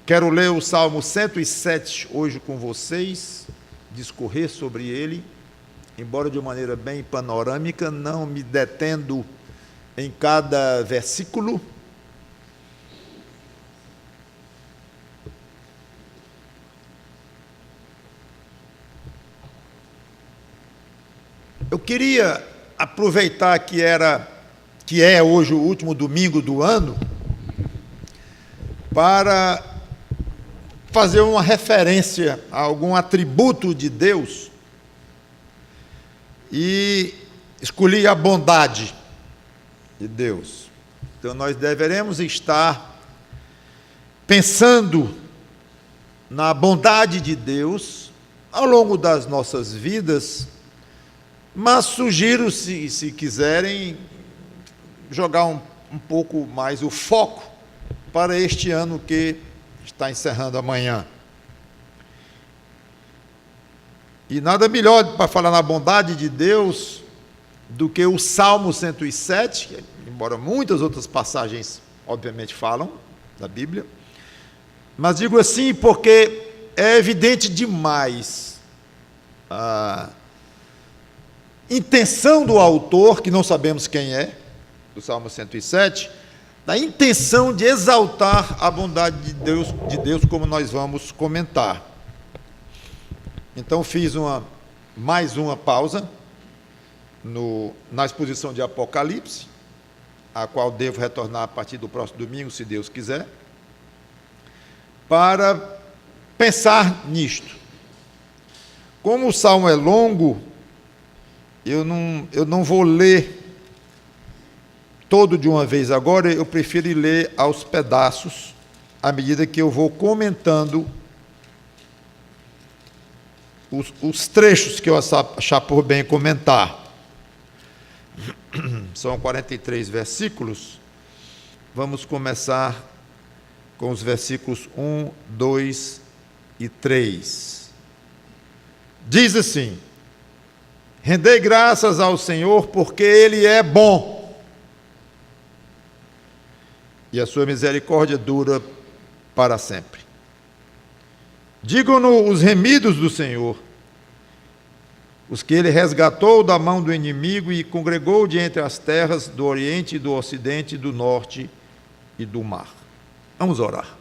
Quero ler o Salmo 107 hoje com vocês, discorrer sobre ele, embora de uma maneira bem panorâmica, não me detendo em cada versículo. Eu queria aproveitar que é hoje o último domingo do ano, para fazer uma referência a algum atributo de Deus, e escolhi a bondade de Deus. Então nós deveremos estar pensando na bondade de Deus ao longo das nossas vidas, mas sugiro, se quiserem, jogar um pouco mais o foco para este ano que está encerrando amanhã. E nada melhor para falar na bondade de Deus do que o Salmo 107, que, embora muitas outras passagens, obviamente, falam da Bíblia, mas digo assim porque é evidente demais a intenção do autor, que não sabemos quem é, do Salmo 107, da intenção de exaltar a bondade de Deus, como nós vamos comentar. Então fiz mais uma pausa na exposição de Apocalipse, a qual devo retornar a partir do próximo domingo, se Deus quiser, para pensar nisto. Como o Salmo é longo, eu não vou ler todo de uma vez agora, eu prefiro ler aos pedaços, à medida que eu vou comentando os trechos que eu achar por bem comentar. São 43 versículos. Vamos começar com os versículos 1, 2 e 3. Diz assim: rendei graças ao Senhor, porque Ele é bom, e a sua misericórdia dura para sempre. Digam-no os remidos do Senhor, os que ele resgatou da mão do inimigo e congregou de entre as terras do Oriente, do Ocidente, do Norte e do mar. Vamos orar.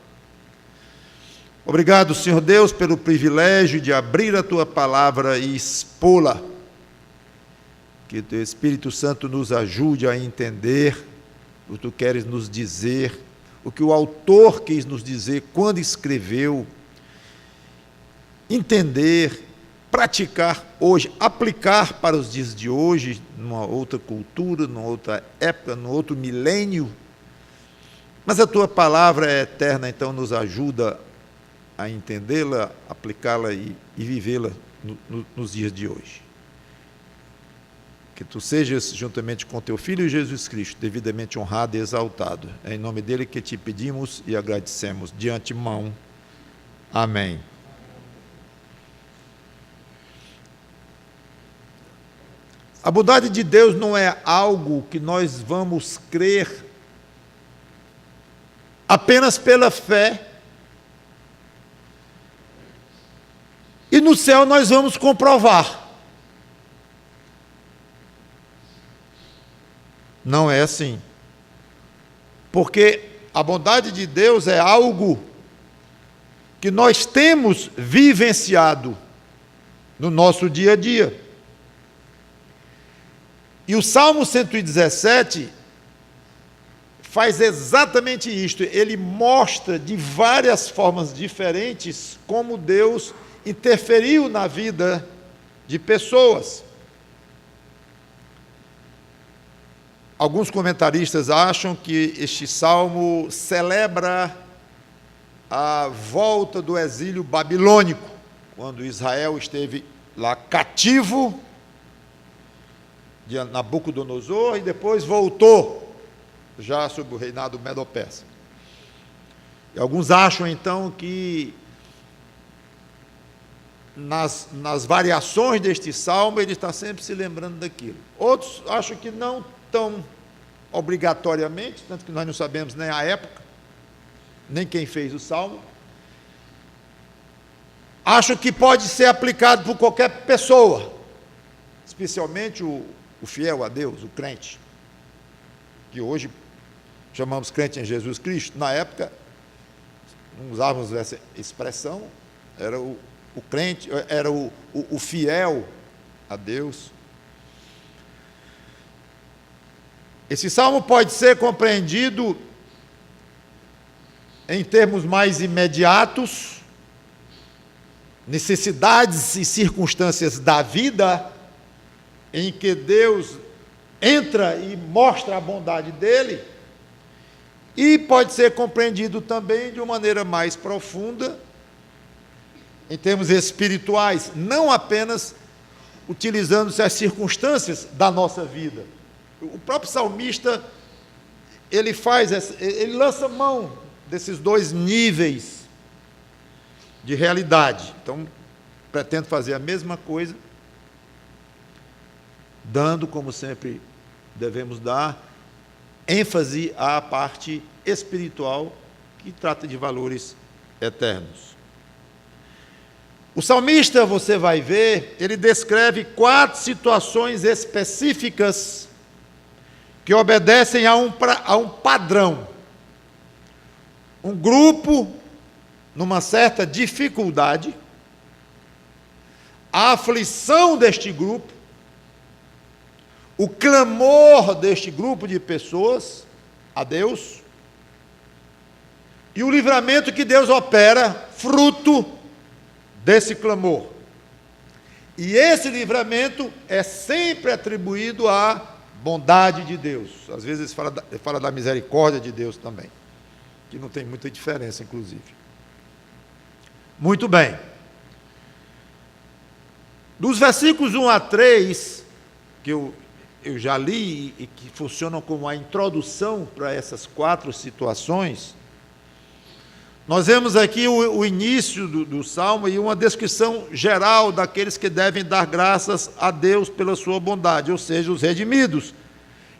Obrigado, Senhor Deus, pelo privilégio de abrir a tua palavra e expô-la. Que o teu Espírito Santo nos ajude a entender o que tu queres nos dizer, o que o autor quis nos dizer quando escreveu, entender, praticar hoje, aplicar para os dias de hoje, numa outra cultura, numa outra época, num outro milênio. Mas a tua palavra é eterna, então nos ajuda a entendê-la, aplicá-la e vivê-la nos dias de hoje. Que tu sejas, juntamente com teu Filho Jesus Cristo, devidamente honrado e exaltado. É em nome dele que te pedimos e agradecemos de antemão. Amém. A bondade de Deus não é algo que nós vamos crer apenas pela fé, e no céu nós vamos comprovar. Não é assim. Porque a bondade de Deus é algo que nós temos vivenciado no nosso dia a dia. E o Salmo 117 faz exatamente isto. Ele mostra de várias formas diferentes como Deus interferiu na vida de pessoas. Alguns comentaristas acham que este salmo celebra a volta do exílio babilônico, quando Israel esteve lá cativo de Nabucodonosor e depois voltou já sob o reinado Medo-Persa. E alguns acham então que nas variações deste salmo ele está sempre se lembrando daquilo. Outros acham que não tão obrigatoriamente, tanto que nós não sabemos nem a época, nem quem fez o salmo, acho que pode ser aplicado por qualquer pessoa, especialmente o fiel a Deus, o crente, que hoje chamamos crente em Jesus Cristo. Na época, não usávamos essa expressão, era o crente, era o fiel a Deus. Esse salmo pode ser compreendido em termos mais imediatos, necessidades e circunstâncias da vida, em que Deus entra e mostra a bondade dele, e pode ser compreendido também de uma maneira mais profunda, em termos espirituais, não apenas utilizando-se as circunstâncias da nossa vida. O próprio salmista, ele lança mão desses dois níveis de realidade. Então, pretendo fazer a mesma coisa, dando, como sempre devemos dar, ênfase à parte espiritual, que trata de valores eternos. O salmista, você vai ver, ele descreve 4 situações específicas que obedecem a um padrão. Um grupo numa certa dificuldade, a aflição deste grupo, o clamor deste grupo de pessoas a Deus, e o livramento que Deus opera, fruto desse clamor. E esse livramento é sempre atribuído à bondade de Deus. Às vezes fala da misericórdia de Deus também, que não tem muita diferença, inclusive. Muito bem. Dos versículos 1 a 3, que eu já li e que funcionam como a introdução para essas 4 situações, nós vemos aqui o início do Salmo e uma descrição geral daqueles que devem dar graças a Deus pela sua bondade, ou seja, os redimidos.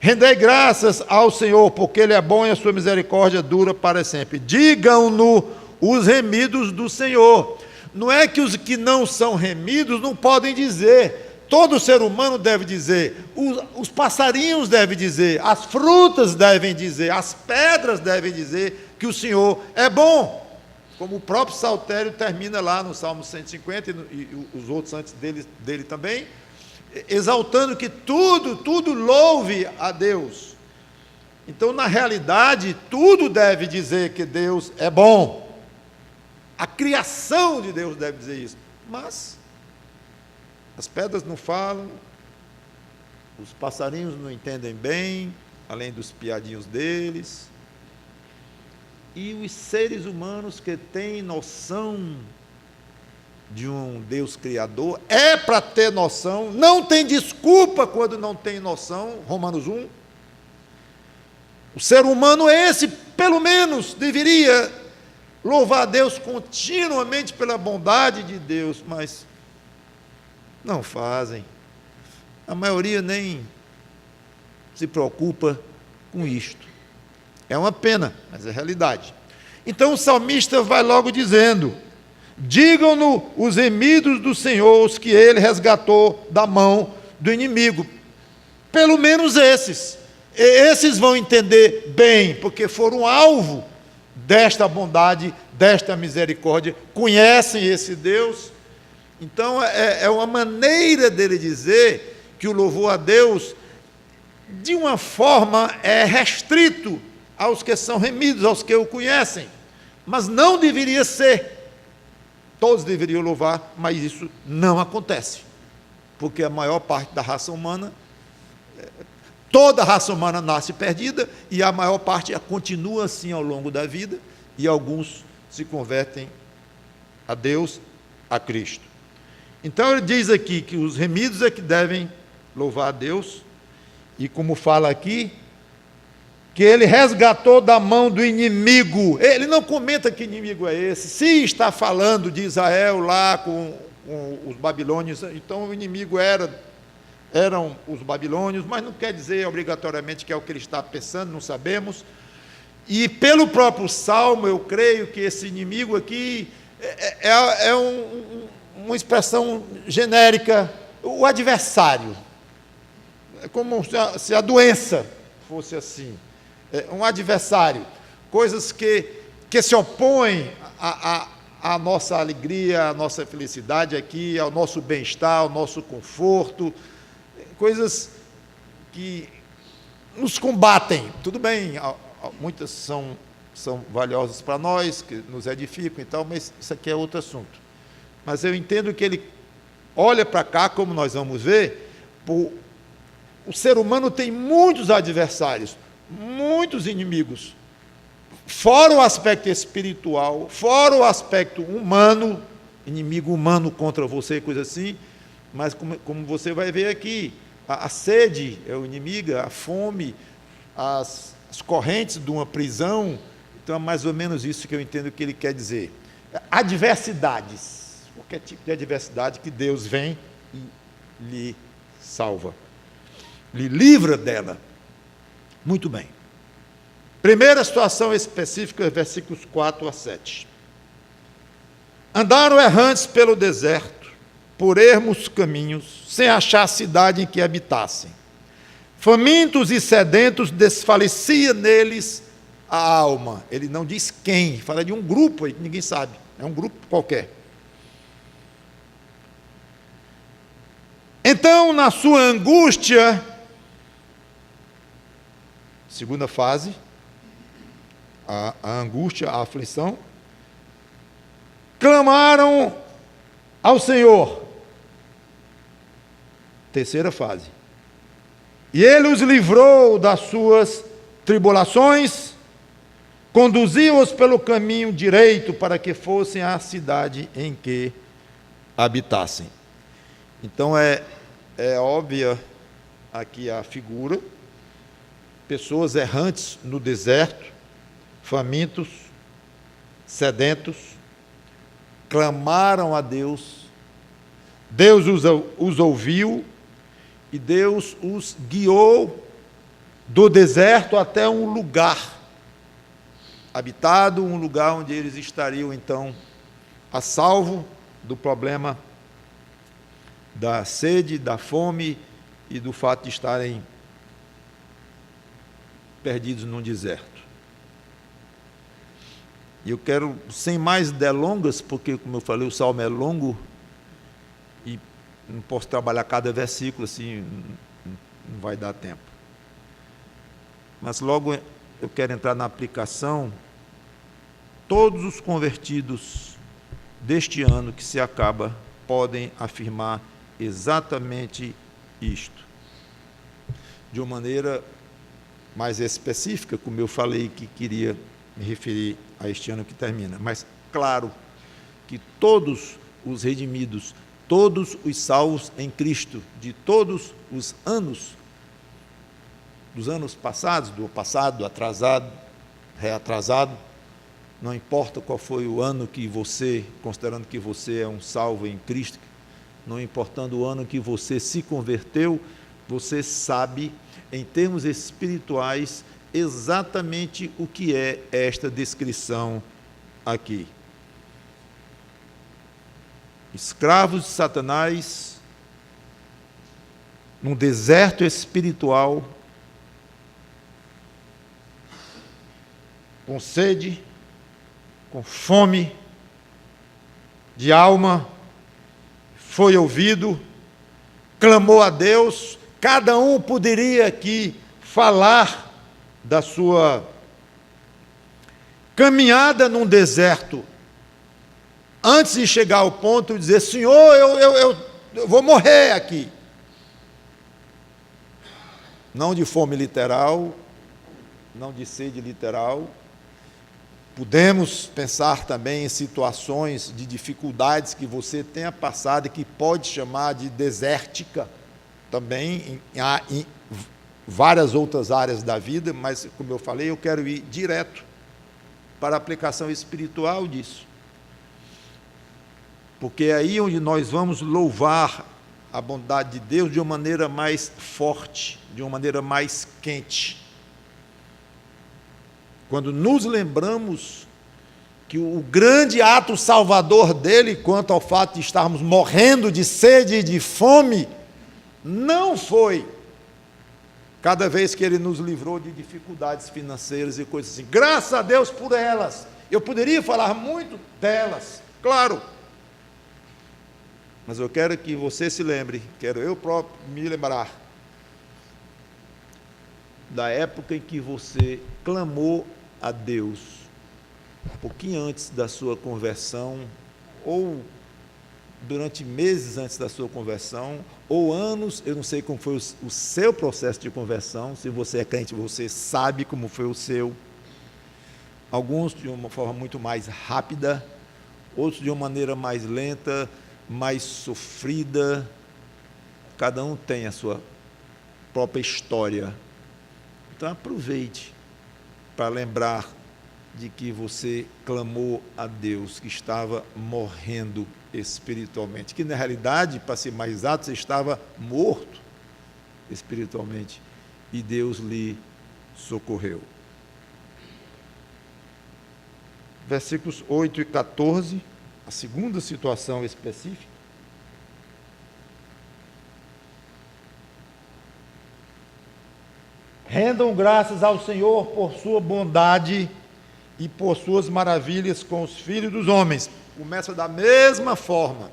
Rendei graças ao Senhor, porque Ele é bom e a sua misericórdia dura para sempre. Digam-no os remidos do Senhor. Não é que os que não são remidos não podem dizer. Todo ser humano deve dizer, os passarinhos devem dizer, as frutas devem dizer, as pedras devem dizer que o Senhor é bom. Como o próprio Saltério termina lá no Salmo 150 e os outros antes dele também, exaltando que tudo louve a Deus. Então, na realidade, tudo deve dizer que Deus é bom. A criação de Deus deve dizer isso. Mas as pedras não falam, os passarinhos não entendem bem, além dos piadinhos deles. E os seres humanos que têm noção de um Deus Criador, é para ter noção, não tem desculpa quando não tem noção, Romanos 1. O ser humano esse, pelo menos, deveria louvar a Deus continuamente pela bondade de Deus, mas não fazem. A maioria nem se preocupa com isto. É uma pena, mas é realidade. Então o salmista vai logo dizendo: digam-no os remidos do Senhor, os que Ele resgatou da mão do inimigo. Pelo menos esses vão entender bem, porque foram alvo desta bondade, desta misericórdia, conhecem esse Deus. Então é uma maneira dele dizer que o louvor a Deus, de uma forma, é restrito aos que são remidos, aos que o conhecem, mas não deveria ser. Todos deveriam louvar, mas isso não acontece, porque a maior parte da raça humana, toda a raça humana nasce perdida, e a maior parte continua assim ao longo da vida, e alguns se convertem a Deus, a Cristo. Então ele diz aqui que os remidos é que devem louvar a Deus, e como fala aqui, que ele resgatou da mão do inimigo. Ele não comenta que inimigo é esse. Se está falando de Israel lá com os babilônios, então o inimigo eram os babilônios, mas não quer dizer obrigatoriamente que é o que ele está pensando, não sabemos. E pelo próprio Salmo, eu creio que esse inimigo aqui uma expressão genérica, o adversário. É como se a doença fosse assim. Um adversário. Coisas que se opõem à nossa alegria, à nossa felicidade aqui, ao nosso bem-estar, ao nosso conforto. Coisas que nos combatem. Tudo bem, muitas são valiosas para nós, que nos edificam e tal, mas isso aqui é outro assunto. Mas eu entendo que ele olha para cá, como nós vamos ver, o ser humano tem muitos adversários, muitos inimigos, fora o aspecto espiritual, fora o aspecto humano, inimigo humano contra você, coisa assim, mas como você vai ver aqui, a sede é o inimigo, a fome, as correntes de uma prisão. Então é mais ou menos isso que eu entendo que ele quer dizer. Adversidades, qualquer tipo de adversidade que Deus vem e lhe salva, lhe livra dela. Muito bem. Primeira situação específica, versículos 4 a 7. Andaram errantes pelo deserto, por ermos caminhos, sem achar cidade em que habitassem. Famintos e sedentos, desfalecia neles a alma. Ele não diz quem, fala de um grupo aí que ninguém sabe, é um grupo qualquer. Então, na sua angústia, segunda fase, a angústia, a aflição, clamaram ao Senhor. Terceira fase. E ele os livrou das suas tribulações, conduziu-os pelo caminho direito para que fossem à cidade em que habitassem. Então é óbvia aqui a figura, pessoas errantes no deserto, famintos, sedentos, clamaram a Deus, Deus os ouviu, e Deus os guiou do deserto até um lugar habitado, um lugar onde eles estariam, então, a salvo do problema da sede, da fome e do fato de estarem perdidos num deserto. E eu quero, sem mais delongas, porque, como eu falei, o salmo é longo, e não posso trabalhar cada versículo, assim, não vai dar tempo. Mas logo eu quero entrar na aplicação. Todos os convertidos deste ano que se acaba podem afirmar exatamente isto. De uma maneira mais específica, como eu falei que queria me referir a este ano que termina. Mas, claro, que todos os redimidos, todos os salvos em Cristo, de todos os anos, dos anos passados, do passado, atrasado, reatrasado, não importa qual foi o ano que você, considerando que você é um salvo em Cristo, não importando o ano que você se converteu, você sabe, em termos espirituais, exatamente o que é esta descrição aqui. Escravos de Satanás, num deserto espiritual, com sede, com fome de alma, foi ouvido, clamou a Deus. Cada um poderia aqui falar da sua caminhada num deserto, antes de chegar ao ponto de dizer: Senhor, eu vou morrer aqui. Não de fome literal, não de sede literal. Podemos pensar também em situações de dificuldades que você tenha passado e que pode chamar de desértica, também em várias outras áreas da vida, mas, como eu falei, eu quero ir direto para a aplicação espiritual disso. Porque é aí onde nós vamos louvar a bondade de Deus de uma maneira mais forte, de uma maneira mais quente. Quando nos lembramos que o grande ato salvador dele, quanto ao fato de estarmos morrendo de sede e de fome, não foi cada vez que ele nos livrou de dificuldades financeiras e coisas assim. Graças a Deus por elas. Eu poderia falar muito delas, claro. Mas eu quero que você se lembre, quero eu próprio me lembrar, da época em que você clamou a Deus, um pouquinho antes da sua conversão, ou durante meses antes da sua conversão, ou anos, eu não sei como foi o seu processo de conversão, se você é crente, você sabe como foi o seu. Alguns de uma forma muito mais rápida, outros de uma maneira mais lenta, mais sofrida. Cada um tem a sua própria história. Então aproveite para lembrar de que você clamou a Deus, que estava morrendo espiritualmente, que na realidade, para ser mais exato, você estava morto espiritualmente, e Deus lhe socorreu. Versículos 8 e 14, a segunda situação específica. Rendam graças ao Senhor por sua bondade e por suas maravilhas com os filhos dos homens. Começa da mesma forma,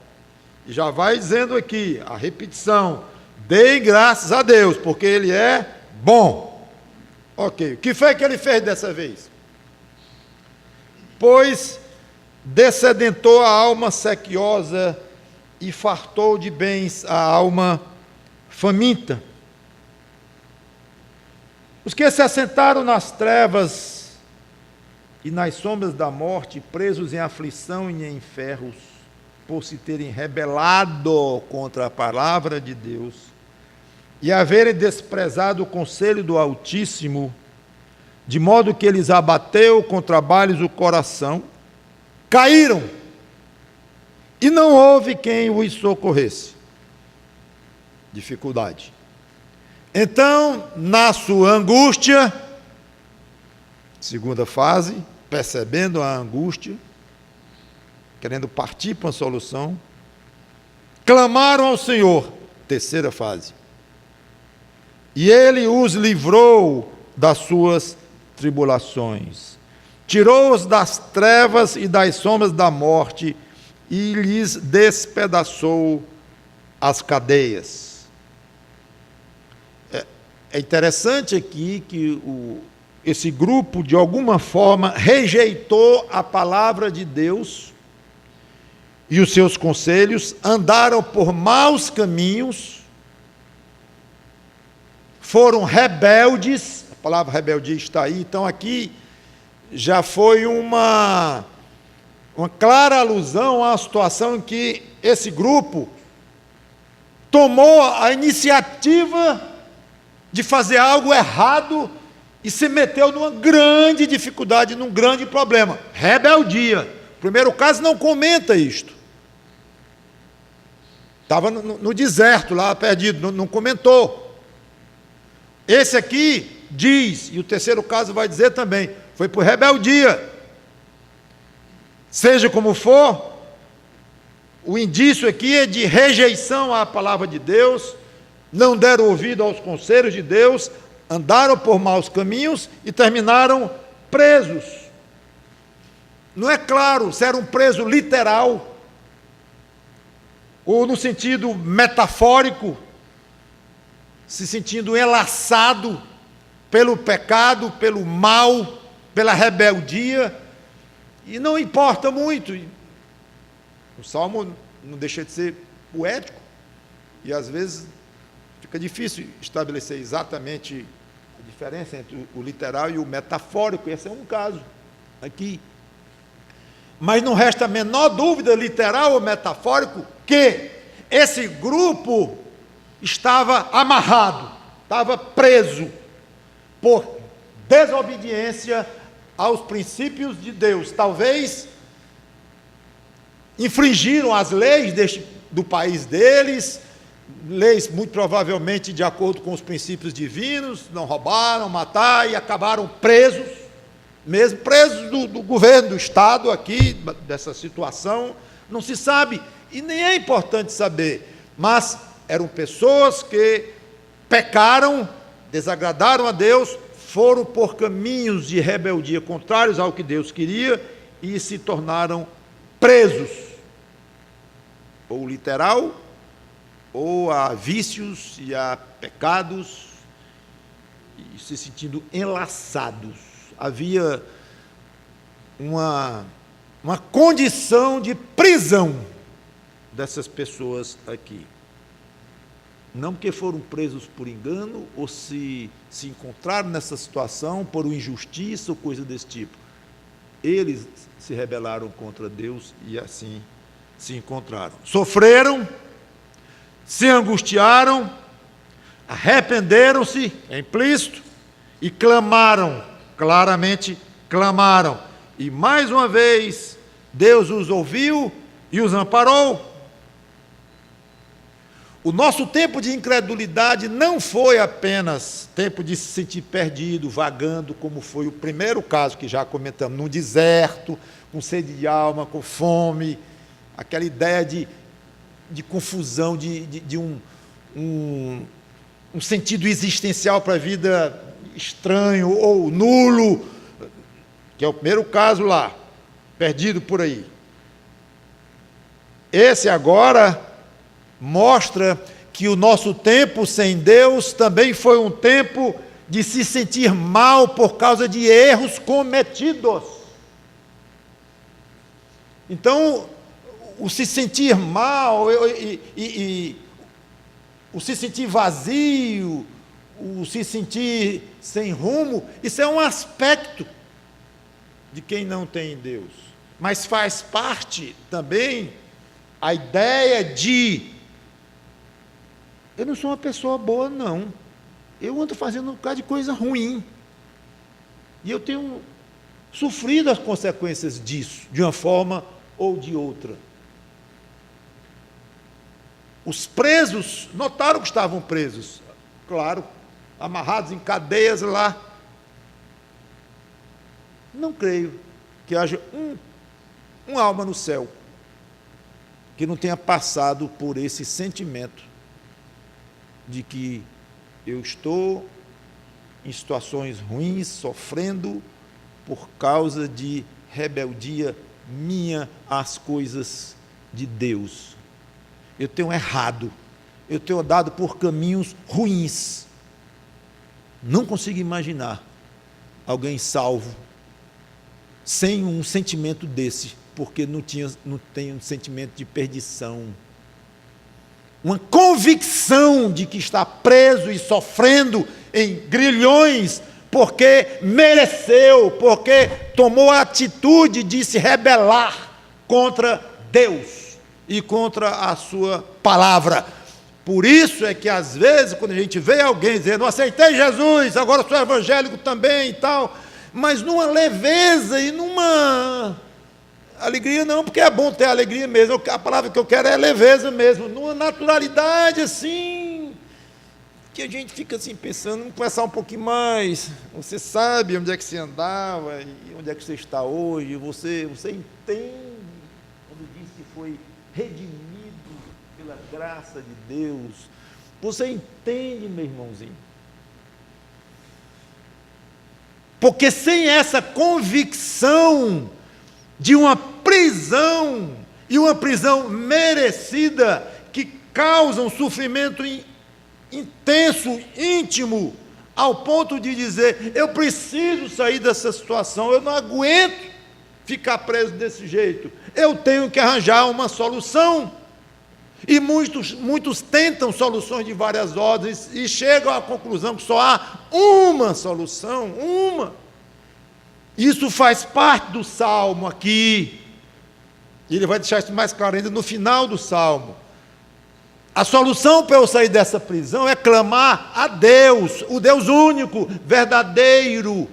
e já vai dizendo aqui, a repetição, deem graças a Deus, porque Ele é bom. Ok, o que foi que Ele fez dessa vez? Pois descedentou a alma sequiosa e fartou de bens a alma faminta. Os que se assentaram nas trevas e nas sombras da morte, presos em aflição e em ferros, por se terem rebelado contra a palavra de Deus e haverem desprezado o conselho do Altíssimo, de modo que eles abateu com trabalhos o coração, caíram, e não houve quem os socorresse. Dificuldade. Então, na sua angústia, segunda fase, percebendo a angústia, querendo partir para uma solução, clamaram ao Senhor, terceira fase, e Ele os livrou das suas tribulações, tirou-os das trevas e das sombras da morte, e lhes despedaçou as cadeias. É interessante aqui que esse grupo, de alguma forma, rejeitou a palavra de Deus e os seus conselhos, andaram por maus caminhos, foram rebeldes, a palavra rebeldia está aí, então aqui já foi uma clara alusão à situação em que esse grupo tomou a iniciativa de fazer algo errado e se meteu numa grande dificuldade, num grande problema. Rebeldia. O primeiro caso não comenta isto. Estava no deserto, lá perdido, não comentou. Esse aqui diz, e o terceiro caso vai dizer também, foi por rebeldia. Seja como for, o indício aqui é de rejeição à palavra de Deus, não deram ouvido aos conselhos de Deus, andaram por maus caminhos e terminaram presos. Não é claro se era um preso literal ou no sentido metafórico, se sentindo enlaçado pelo pecado, pelo mal, pela rebeldia, e não importa muito. O Salmo não deixa de ser poético, e às vezes fica difícil estabelecer exatamente a diferença entre o literal e o metafórico. Esse é um caso aqui. Mas não resta a menor dúvida, literal ou metafórico, que esse grupo estava amarrado, estava preso por desobediência aos princípios de Deus. Talvez infringiram as leis do país deles, leis muito provavelmente de acordo com os princípios divinos, não roubaram, mataram e acabaram presos, mesmo presos do governo, do Estado aqui, dessa situação, não se sabe, e nem é importante saber, mas eram pessoas que pecaram, desagradaram a Deus, foram por caminhos de rebeldia contrários ao que Deus queria e se tornaram presos, ou literal, ou a vícios e a pecados, e se sentindo enlaçados. Havia uma condição de prisão dessas pessoas aqui. Não porque foram presos por engano, ou se encontraram nessa situação por injustiça ou coisa desse tipo. Eles se rebelaram contra Deus e assim se encontraram. Sofreram, se angustiaram, arrependeram-se, é implícito, e clamaram, claramente clamaram. E mais uma vez, Deus os ouviu e os amparou. O nosso tempo de incredulidade não foi apenas tempo de se sentir perdido, vagando, como foi o primeiro caso que já comentamos, no deserto, com sede de alma, com fome, aquela ideia de confusão, de um sentido existencial para a vida estranho ou nulo, que é o primeiro caso lá, perdido por aí. Esse agora mostra que o nosso tempo sem Deus também foi um tempo de se sentir mal por causa de erros cometidos. Então, o se sentir mal, o se sentir vazio, o se sentir sem rumo, isso é um aspecto de quem não tem Deus. Mas faz parte também a ideia de: eu não sou uma pessoa boa, não. Eu ando fazendo um bocado de coisa ruim. E eu tenho sofrido as consequências disso, de uma forma ou de outra. Os presos notaram que estavam presos, claro, amarrados em cadeias lá. Não creio que haja uma alma no céu que não tenha passado por esse sentimento de que eu estou em situações ruins, sofrendo por causa de rebeldia minha às coisas de Deus. Eu tenho errado, eu tenho andado por caminhos ruins. Não consigo imaginar alguém salvo sem um sentimento desse, porque não tem um sentimento de perdição. Uma convicção de que está preso e sofrendo em grilhões, porque mereceu, porque tomou a atitude de se rebelar contra Deus e contra a sua palavra. Por isso é que às vezes, quando a gente vê alguém dizendo: aceitei Jesus, agora sou evangélico também e tal, mas numa leveza e numa alegria não, porque é bom ter alegria mesmo, a palavra que eu quero é leveza mesmo, numa naturalidade assim, que a gente fica assim pensando: vamos conversar um pouquinho mais, você sabe onde é que você andava, e onde é que você está hoje, você entende, quando diz que foi redimido pela graça de Deus, você entende, meu irmãozinho? Porque sem essa convicção de uma prisão, e uma prisão merecida, que causa um sofrimento intenso, íntimo, ao ponto de dizer: eu preciso sair dessa situação, eu não aguento ficar preso desse jeito, eu tenho que arranjar uma solução. E muitos tentam soluções de várias ordens e chegam à conclusão que só há uma solução, uma. Isso faz parte do Salmo aqui. E ele vai deixar isso mais claro ainda no final do Salmo. A solução para eu sair dessa prisão é clamar a Deus, o Deus único, verdadeiro.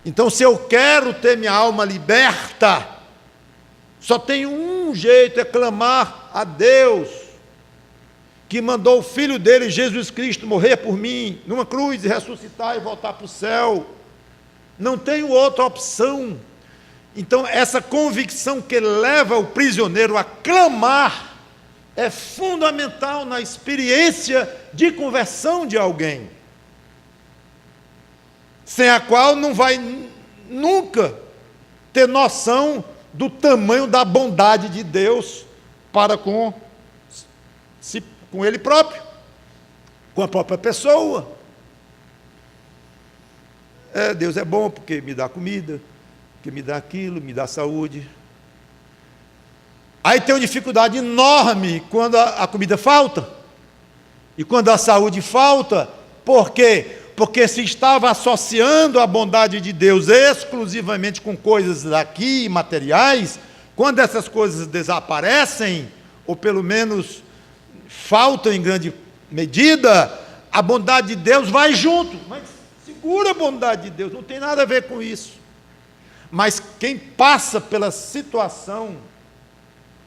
Então, se eu quero ter minha alma liberta, só tem um jeito, é clamar a Deus, que mandou o Filho dele, Jesus Cristo, morrer por mim, numa cruz, e ressuscitar e voltar para o céu. não tenho outra opção. Então, essa convicção que leva o prisioneiro a clamar é fundamental na experiência de conversão de alguém, sem a qual não vai nunca ter noção do tamanho da bondade de Deus para com ele próprio, com a própria pessoa. Deus é bom porque me dá comida, porque me dá aquilo, me dá saúde. Aí tem uma dificuldade enorme quando a comida falta, e quando a saúde falta. Por quê? Porque se estava associando a bondade de Deus exclusivamente com coisas daqui, materiais. Quando essas coisas desaparecem, ou pelo menos faltam em grande medida, a bondade de Deus vai junto. Mas segura a bondade de Deus, não tem nada a ver com isso. Mas quem passa pela situação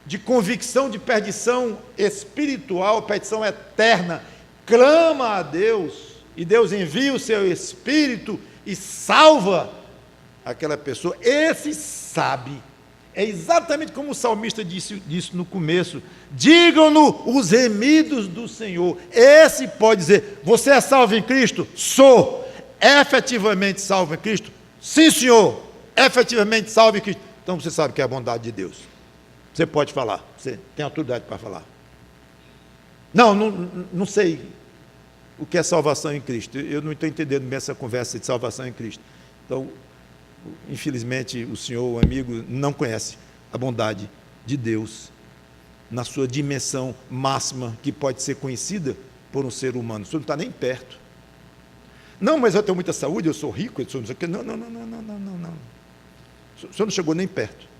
de convicção de perdição espiritual, perdição eterna, clama a Deus, e Deus envia o seu Espírito e salva aquela pessoa, esse sabe. É exatamente como o salmista disse no começo: digam-no os remidos do Senhor. Esse pode dizer: você é salvo em Cristo? Sou. Efetivamente salvo em Cristo? Sim, senhor. Efetivamente salvo em Cristo. Então você sabe que é a bondade de Deus. Você pode falar, você tem autoridade para falar. Não sei o que é salvação em Cristo. Eu não estou entendendo bem essa conversa de salvação em Cristo. Então, infelizmente, o senhor, o amigo, não conhece a bondade de Deus na sua dimensão máxima, que pode ser conhecida por um ser humano. O senhor não está nem perto. Não, mas eu tenho muita saúde, eu sou rico, eu sou não sei o quê. Não. O senhor não chegou nem perto.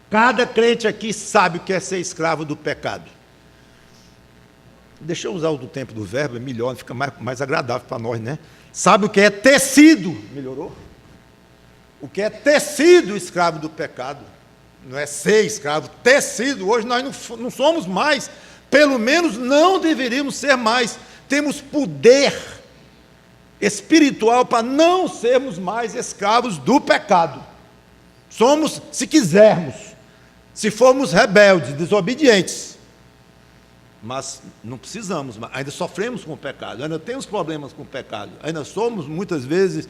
Cada crente aqui sabe o que é ser escravo do pecado. Deixa eu usar o do tempo do verbo, é melhor, fica mais agradável para nós, né? Sabe o que é ter sido, melhorou? O que é ter sido escravo do pecado. Não é ser escravo, ter sido. Hoje nós não somos mais, pelo menos não deveríamos ser mais. Temos poder espiritual para não sermos mais escravos do pecado. Somos, se quisermos, se formos rebeldes, desobedientes. Mas não precisamos, ainda sofremos com o pecado, ainda temos problemas com o pecado, ainda somos muitas vezes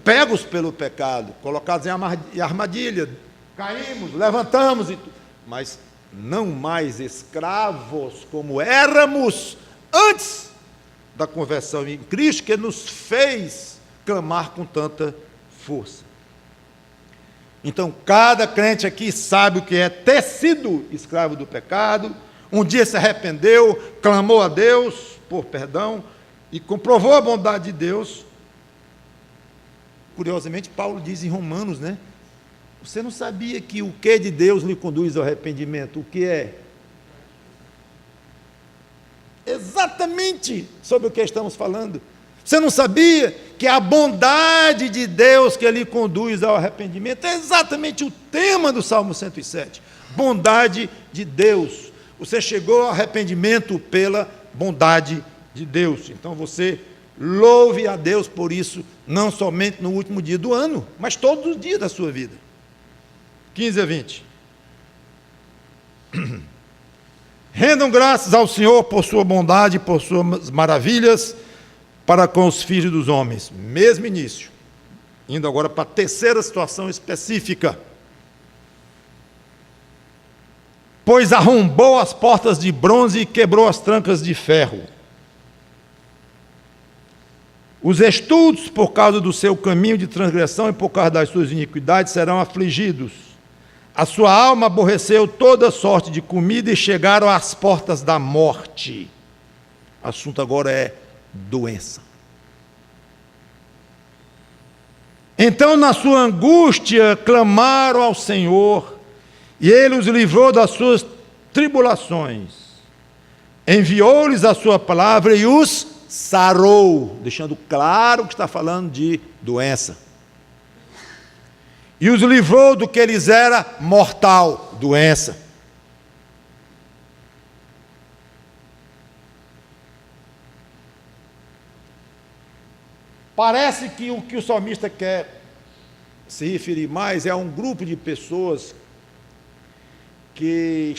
pegos pelo pecado, colocados em armadilha, caímos, levantamos, mas não mais escravos como éramos antes da conversão em Cristo, que nos fez clamar com tanta força. Então, cada crente aqui sabe o que é ter sido escravo do pecado. Um dia se arrependeu, clamou a Deus por perdão e comprovou a bondade de Deus. Curiosamente, Paulo diz em Romanos, né? Você não sabia que o que de Deus lhe conduz ao arrependimento? O que é? Exatamente sobre o que estamos falando. Você não sabia que a bondade de Deus que lhe conduz ao arrependimento? É exatamente o tema do Salmo 107. Bondade de Deus. Você chegou ao arrependimento pela bondade de Deus. Então você louve a Deus por isso, não somente no último dia do ano, mas todos os dias da sua vida. 15 a 20. Rendam graças ao Senhor por sua bondade, por suas maravilhas, para com os filhos dos homens. Mesmo início. Indo agora para a terceira situação específica. Pois arrombou as portas de bronze e quebrou as trancas de ferro. Os estultos, por causa do seu caminho de transgressão e por causa das suas iniquidades, serão afligidos. A sua alma aborreceu toda sorte de comida e chegaram às portas da morte. O assunto agora é doença. Então, na sua angústia, clamaram ao Senhor, e Ele os livrou das suas tribulações. Enviou-lhes a sua palavra e os sarou, deixando claro que está falando de doença. E os livrou do que lhes era mortal, doença. Parece que o salmista quer se referir mais é a um grupo de pessoas que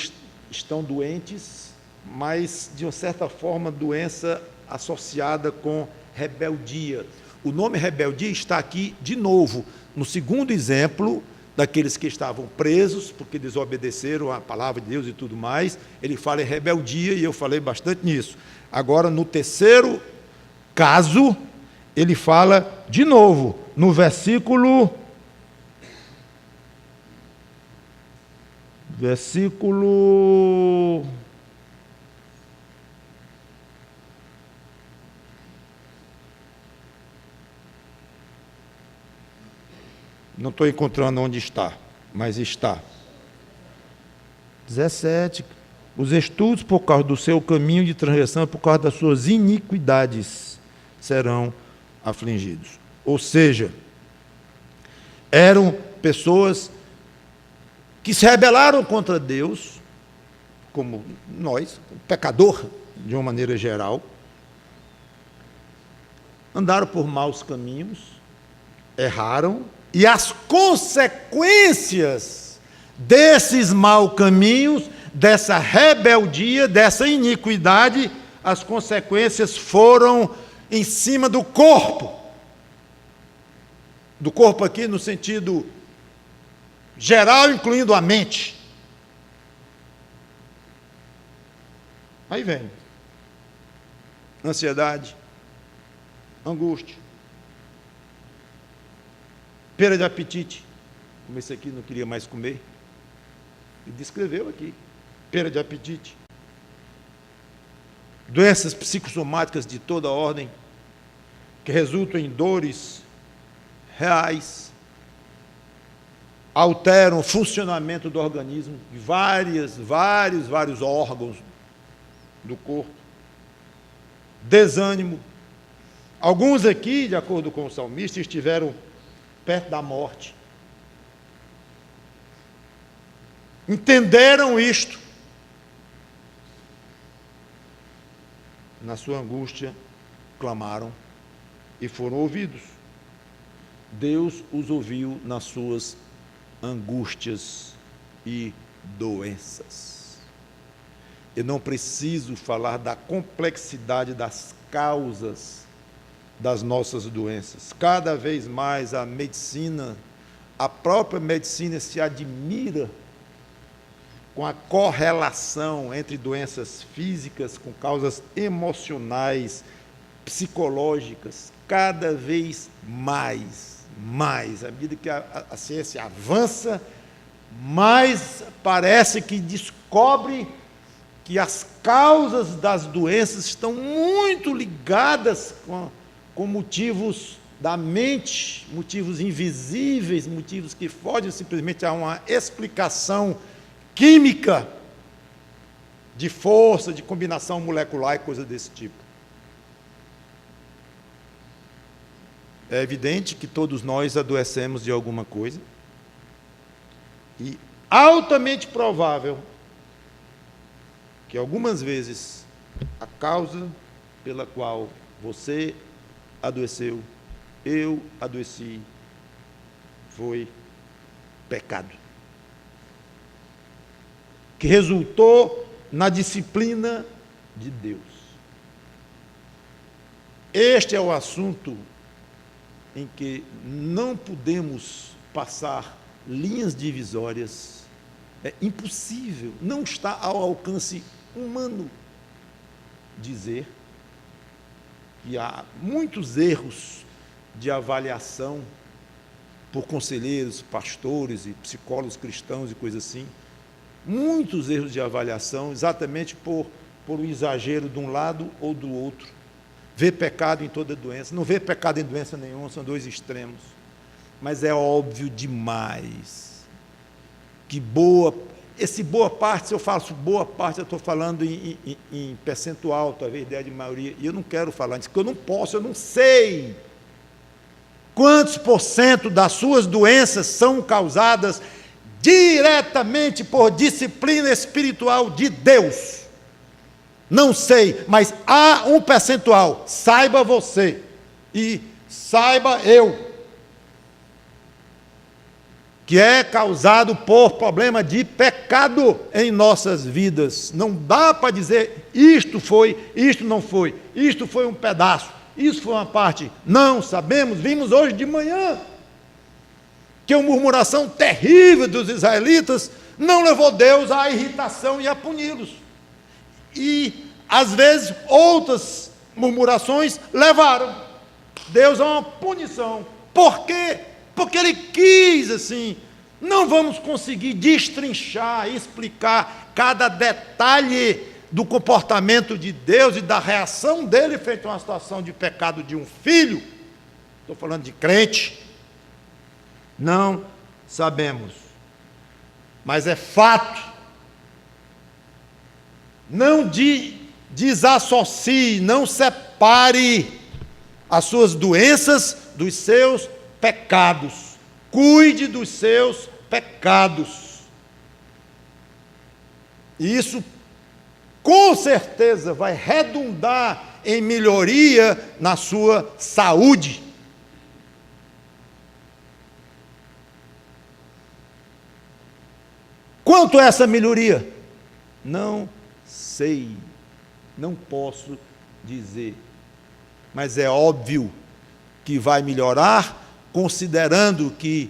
estão doentes, mas, de uma certa forma, doença associada com rebeldia. O nome rebeldia está aqui, de novo, no segundo exemplo, daqueles que estavam presos, porque desobedeceram a palavra de Deus e tudo mais. Ele fala em rebeldia, e eu falei bastante nisso. Agora, no terceiro caso, ele fala de novo, no versículo... Não estou encontrando onde está, mas está. 17. Os estudos, por causa do seu caminho de transgressão, por causa das suas iniquidades, serão afligidos. Ou seja, eram pessoas que se rebelaram contra Deus, como nós, o pecador, de uma maneira geral, andaram por maus caminhos, erraram, e as consequências desses maus caminhos, dessa rebeldia, dessa iniquidade, as consequências foram em cima do corpo. Do corpo aqui no sentido geral, incluindo a mente. Aí vem ansiedade, angústia, perda de apetite. Como esse aqui não queria mais comer. Ele descreveu aqui. Perda de apetite. Doenças psicossomáticas de toda ordem, que resultam em dores reais, alteram o funcionamento do organismo, de vários órgãos do corpo. Desânimo. Alguns aqui, de acordo com o salmista, estiveram perto da morte. Entenderam isto. Na sua angústia, clamaram e foram ouvidos. Deus os ouviu nas suas angústias e doenças. Eu não preciso falar da complexidade das causas das nossas doenças. Cada vez mais a medicina, a própria medicina se admira com a correlação entre doenças físicas com causas emocionais, psicológicas, cada vez mais, à medida que a ciência avança, mais parece que descobre que as causas das doenças estão muito ligadas com motivos da mente, motivos invisíveis, motivos que fogem simplesmente a uma explicação química, de força, de combinação molecular e coisa desse tipo. É evidente que todos nós adoecemos de alguma coisa, e altamente provável que algumas vezes a causa pela qual você adoeceu, eu adoeci, foi pecado, que resultou na disciplina de Deus. Este é o assunto em que não podemos passar linhas divisórias. É impossível, não está ao alcance humano dizer que há muitos erros de avaliação por conselheiros, pastores e psicólogos cristãos e coisas assim, muitos erros de avaliação, exatamente por um exagero de um lado ou do outro. Vê pecado em toda doença, não vê pecado em doença nenhuma, são dois extremos. Mas é óbvio demais que boa parte, se eu faço boa parte, eu estou falando em percentual, talvez ideia de maioria, e eu não quero falar disso, porque eu não posso, eu não sei quantos % das suas doenças são causadas diretamente por disciplina espiritual de Deus. Não sei, mas há um percentual, saiba você, e saiba eu, que é causado por problema de pecado em nossas vidas. Não dá para dizer isto foi, isto não foi, isto foi um pedaço, isso foi uma parte. Não sabemos, vimos hoje de manhã que a murmuração terrível dos israelitas não levou Deus à irritação e a puni-los. E, às vezes, outras murmurações levaram Deus a uma punição. Por quê? Porque ele quis assim. Não vamos conseguir destrinchar, explicar cada detalhe do comportamento de Deus e da reação dele frente a uma situação de pecado de um filho. Estou falando de crente. Não sabemos. Mas é fato. Não desassocie, não separe as suas doenças dos seus pecados. Cuide dos seus pecados. E isso, com certeza, vai redundar em melhoria na sua saúde. Quanto é essa melhoria? Não sei, não posso dizer. Mas é óbvio que vai melhorar, considerando que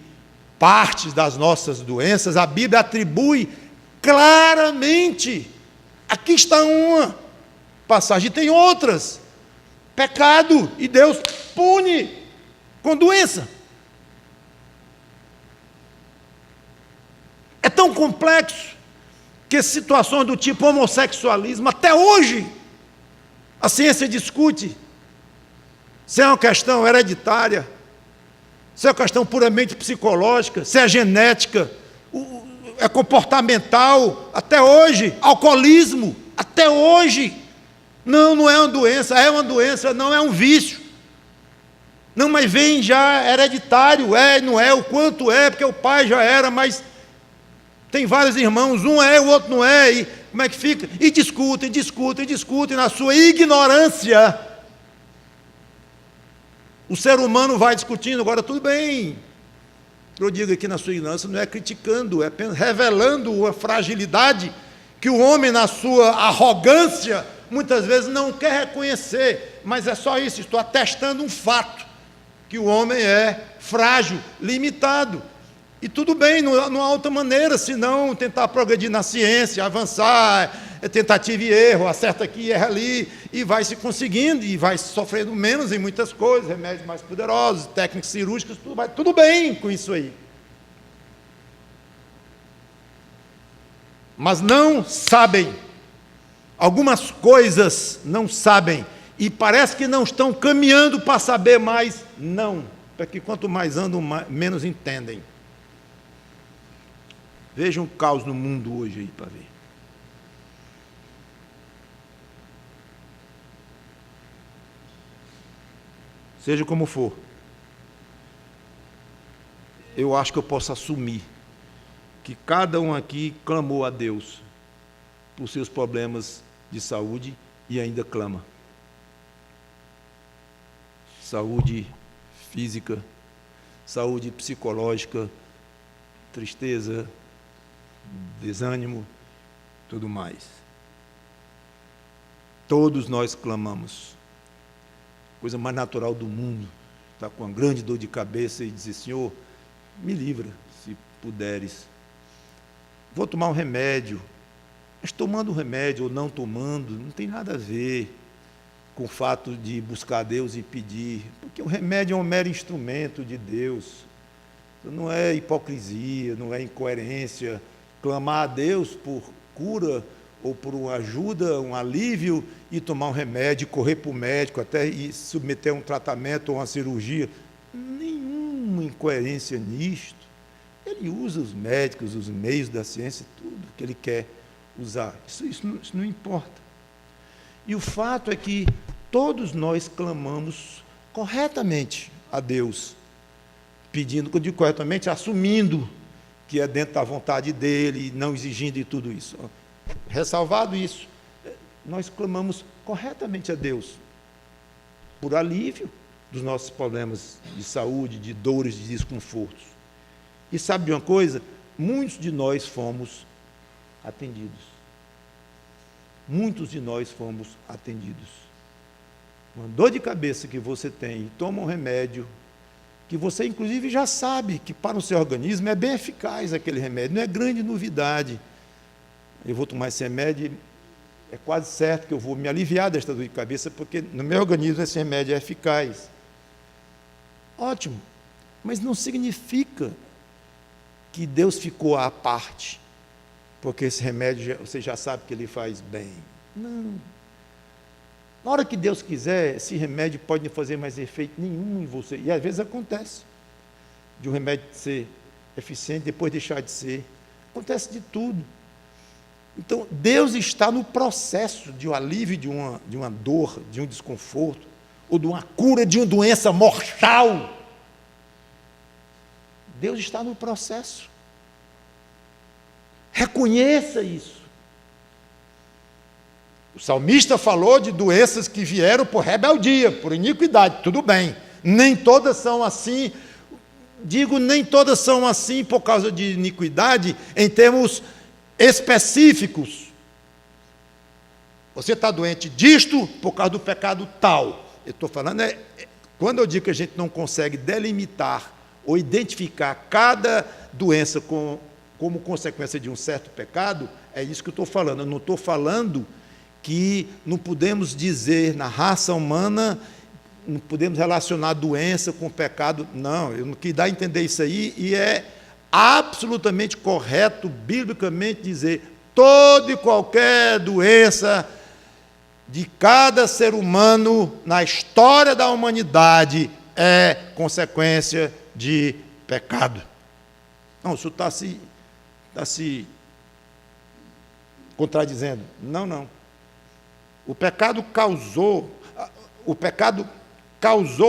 partes das nossas doenças, a Bíblia atribui claramente. Aqui está uma passagem, tem outras. Pecado, e Deus pune com doença. É tão complexo que situações do tipo homossexualismo, até hoje, a ciência discute se é uma questão hereditária, se é uma questão puramente psicológica, se é genética, é comportamental, até hoje, alcoolismo, até hoje. Não, não é uma doença, não é um vício. Não, mas vem já hereditário, não é, o quanto é, porque o pai já era, mas tem vários irmãos, um é, o outro não é, e como é que fica? E discutem, na sua ignorância. O ser humano vai discutindo, agora tudo bem. Eu digo aqui na sua ignorância, não é criticando, é apenas revelando uma fragilidade que o homem, na sua arrogância, muitas vezes não quer reconhecer, mas é só isso, estou atestando um fato, que o homem é frágil, limitado. E tudo bem, não há outra maneira, senão tentar progredir na ciência, avançar, tentativa e erro, acerta aqui, erra ali, e vai se conseguindo, e vai sofrendo menos em muitas coisas, remédios mais poderosos, técnicas cirúrgicas, tudo bem com isso aí. Mas não sabem, algumas coisas não sabem, e parece que não estão caminhando para saber mais, não, porque quanto mais andam, menos entendem. Vejam o caos no mundo hoje aí para ver. Seja como for, eu acho que eu posso assumir que cada um aqui clamou a Deus por seus problemas de saúde e ainda clama. Saúde física, saúde psicológica, tristeza, desânimo, tudo mais. Todos nós clamamos. Coisa mais natural do mundo. Está com uma grande dor de cabeça e dizer, Senhor, me livra, se puderes. Vou tomar um remédio. Mas tomando um remédio ou não tomando, não tem nada a ver com o fato de buscar a Deus e pedir. Porque o remédio é um mero instrumento de Deus. Não é hipocrisia, não é incoerência. Clamar a Deus por cura ou por uma ajuda, um alívio, e tomar um remédio, correr para o médico, até e submeter a um tratamento ou uma cirurgia. Nenhuma incoerência nisto. Ele usa os médicos, os meios da ciência, tudo que ele quer usar. Isso não importa. E o fato é que todos nós clamamos corretamente a Deus, pedindo, quando eu digo corretamente, assumindo que é dentro da vontade dele, não exigindo de tudo isso. Ressalvado isso, nós clamamos corretamente a Deus por alívio, dos nossos problemas de saúde, de dores, de desconfortos. E sabe de uma coisa? Muitos de nós fomos atendidos. Muitos de nós fomos atendidos. Uma dor de cabeça que você tem e toma um remédio, que você inclusive já sabe que para o seu organismo é bem eficaz aquele remédio, não é grande novidade. Eu vou tomar esse remédio, é quase certo que eu vou me aliviar desta dor de cabeça, porque no meu organismo esse remédio é eficaz. Ótimo, mas não significa que Deus ficou à parte, porque esse remédio você já sabe que ele faz bem. Não. Na hora que Deus quiser, esse remédio pode não fazer mais efeito nenhum em você. E às vezes acontece, de um remédio ser eficiente, depois deixar de ser. Acontece de tudo. Então, Deus está no processo de um alívio de uma dor, de um desconforto, ou de uma cura de uma doença mortal. Deus está no processo. Reconheça isso. O salmista falou de doenças que vieram por rebeldia, por iniquidade. Tudo bem. Nem todas são assim. Digo, nem todas são assim por causa de iniquidade, em termos específicos. Você está doente disto por causa do pecado tal. Eu estou falando, quando eu digo que a gente não consegue delimitar ou identificar cada doença como consequência de um certo pecado, é isso que eu estou falando. Eu não estou falando que não podemos dizer na raça humana, não podemos relacionar doença com pecado. Não, eu não quis dar a entender isso aí, e é absolutamente correto, biblicamente, dizer toda e qualquer doença de cada ser humano na história da humanidade é consequência de pecado. Não, o senhor está se contradizendo. Não. O pecado causou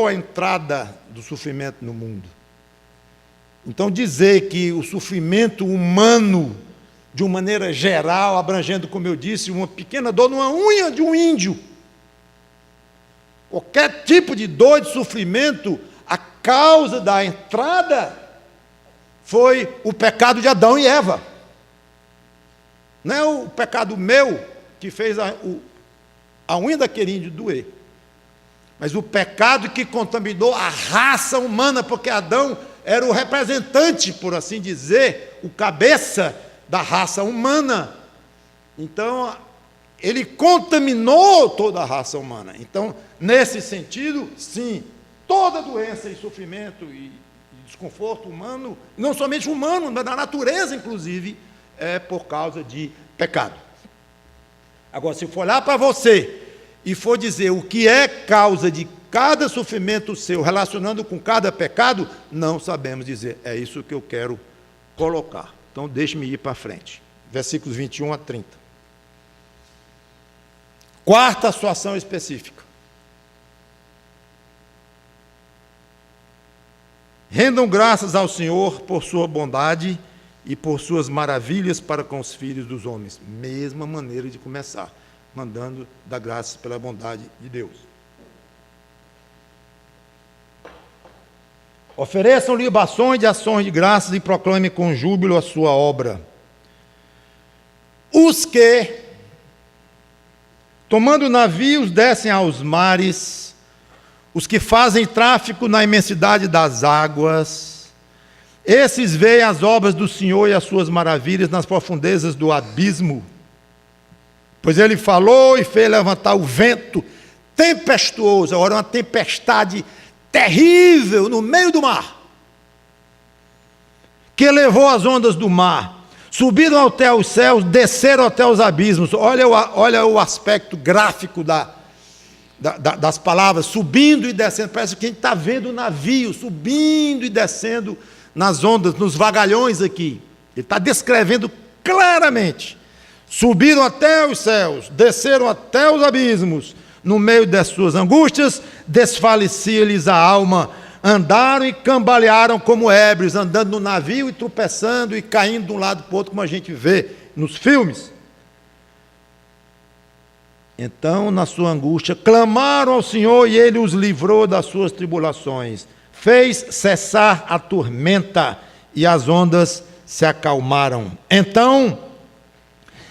a entrada do sofrimento no mundo. Então, dizer que o sofrimento humano, de uma maneira geral, abrangendo, como eu disse, uma pequena dor numa unha de um índio, qualquer tipo de dor, de sofrimento, a causa da entrada foi o pecado de Adão e Eva. Não é o pecado meu que fez a unha daquele índio doer, mas o pecado que contaminou a raça humana, porque Adão era o representante, por assim dizer, o cabeça da raça humana. Então, ele contaminou toda a raça humana. Então, nesse sentido, sim, toda doença e sofrimento e desconforto humano, não somente humano, mas da natureza, inclusive, é por causa de pecado. Agora, se for olhar para você e for dizer o que é causa de cada sofrimento seu, relacionando com cada pecado, não sabemos dizer. É isso que eu quero colocar. Então, deixe-me ir para frente. Versículos 21 a 30. Quarta situação específica. Rendam graças ao Senhor por sua bondade e por suas maravilhas para com os filhos dos homens. Mesma maneira de começar, mandando dar graças pela bondade de Deus. Ofereçam libações de ações de graças e proclamem com júbilo a sua obra. Os que, tomando navios, descem aos mares, os que fazem tráfico na imensidade das águas, esses veem as obras do Senhor e as suas maravilhas nas profundezas do abismo. Pois ele falou e fez levantar o vento tempestuoso, agora uma tempestade terrível no meio do mar, que levou as ondas do mar, subiram até os céus, desceram até os abismos. Olha o aspecto gráfico das palavras, subindo e descendo. Parece que a gente está vendo o navio subindo e descendo nas ondas, nos vagalhões aqui. Ele está descrevendo claramente. Subiram até os céus, desceram até os abismos. No meio das suas angústias, desfalecia-lhes a alma. Andaram e cambalearam como ébrios, andando no navio e tropeçando e caindo de um lado para o outro, como a gente vê nos filmes. Então, na sua angústia, clamaram ao Senhor e Ele os livrou das suas tribulações. Fez cessar a tormenta e as ondas se acalmaram. Então,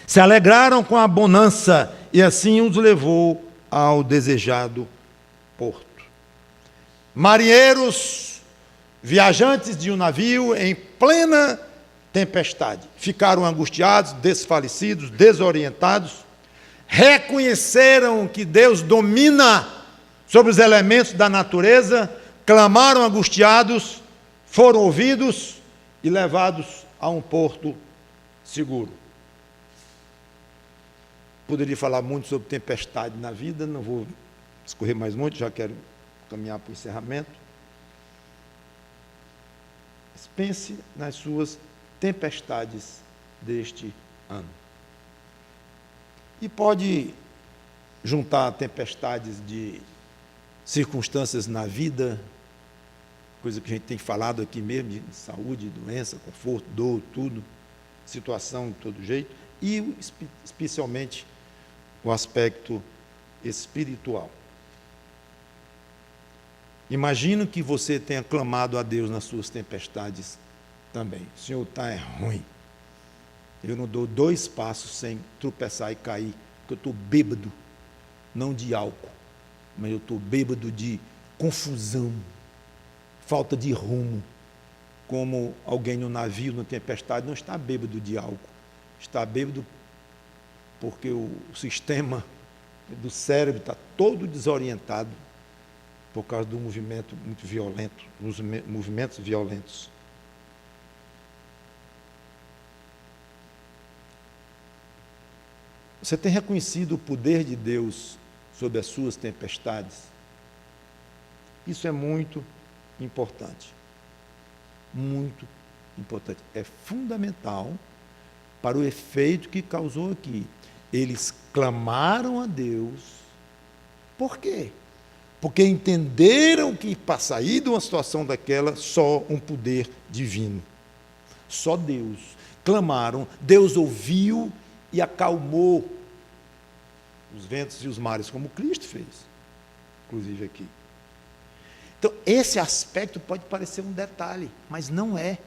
se alegraram com a bonança e assim os levou ao desejado porto. Marinheiros, viajantes de um navio em plena tempestade, ficaram angustiados, desfalecidos, desorientados, reconheceram que Deus domina sobre os elementos da natureza, clamaram angustiados, foram ouvidos e levados a um porto seguro. Poderia falar muito sobre tempestade na vida, não vou escorrer mais muito, já quero caminhar para o encerramento. Mas pense nas suas tempestades deste ano. E pode juntar tempestades de circunstâncias na vida, coisa que a gente tem falado aqui mesmo, de saúde, doença, conforto, dor, tudo, situação de todo jeito, e especialmente o aspecto espiritual. Imagino que você tenha clamado a Deus nas suas tempestades também. O Senhor, está ruim. Eu não dou 2 passos sem tropeçar e cair, porque eu estou bêbado, não de álcool, mas eu estou bêbado de confusão, falta de rumo, como alguém no navio, na tempestade, não está bêbado de álcool, está bêbado porque o sistema do cérebro está todo desorientado por causa do movimento muito violento, dos movimentos violentos. Você tem reconhecido o poder de Deus sobre as suas tempestades? Isso é muito importante. Muito importante. É fundamental para o efeito que causou aqui. Eles clamaram a Deus. Por quê? Porque entenderam que para sair de uma situação daquela, só um poder divino. Só Deus. Clamaram, Deus ouviu e acalmou os ventos e os mares, como Cristo fez, inclusive aqui. Então, esse aspecto pode parecer um detalhe, mas não é.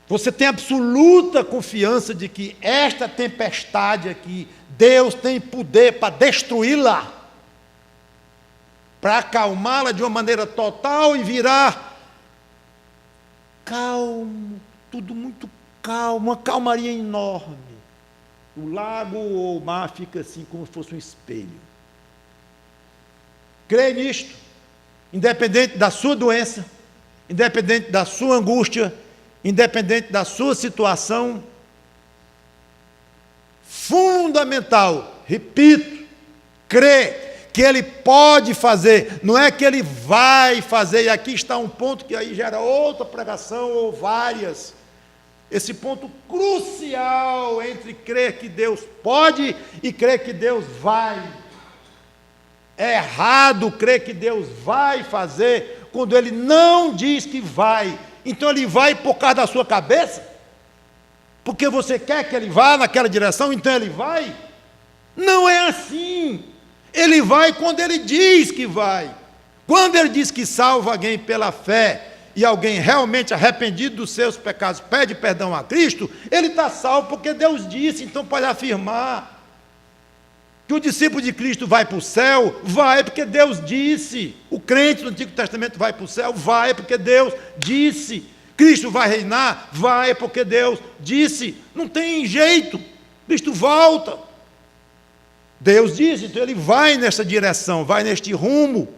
Você tem absoluta confiança de que esta tempestade aqui, Deus tem poder para destruí-la, para acalmá-la de uma maneira total e virar calmo, tudo muito calmo, uma calmaria enorme. O lago ou o mar fica assim como se fosse um espelho. Crê nisto, independente da sua doença, independente da sua angústia, independente da sua situação, fundamental, repito, crê que Ele pode fazer, não é que Ele vai fazer, e aqui está um ponto que aí gera outra pregação ou várias, esse ponto crucial entre crer que Deus pode e crer que Deus vai. É errado crer que Deus vai fazer quando Ele não diz que vai. Então Ele vai por causa da sua cabeça? Porque você quer que Ele vá naquela direção, então Ele vai? Não é assim. Ele vai quando Ele diz que vai. Quando Ele diz que salva alguém pela fé, e alguém realmente arrependido dos seus pecados pede perdão a Cristo, ele está salvo porque Deus disse. Então pode afirmar que o discípulo de Cristo vai para o céu, vai porque Deus disse. O crente do Antigo Testamento vai para o céu, vai porque Deus disse. Cristo vai reinar, vai porque Deus disse. Não tem jeito, Cristo volta. Deus disse, então Ele vai nessa direção, vai neste rumo.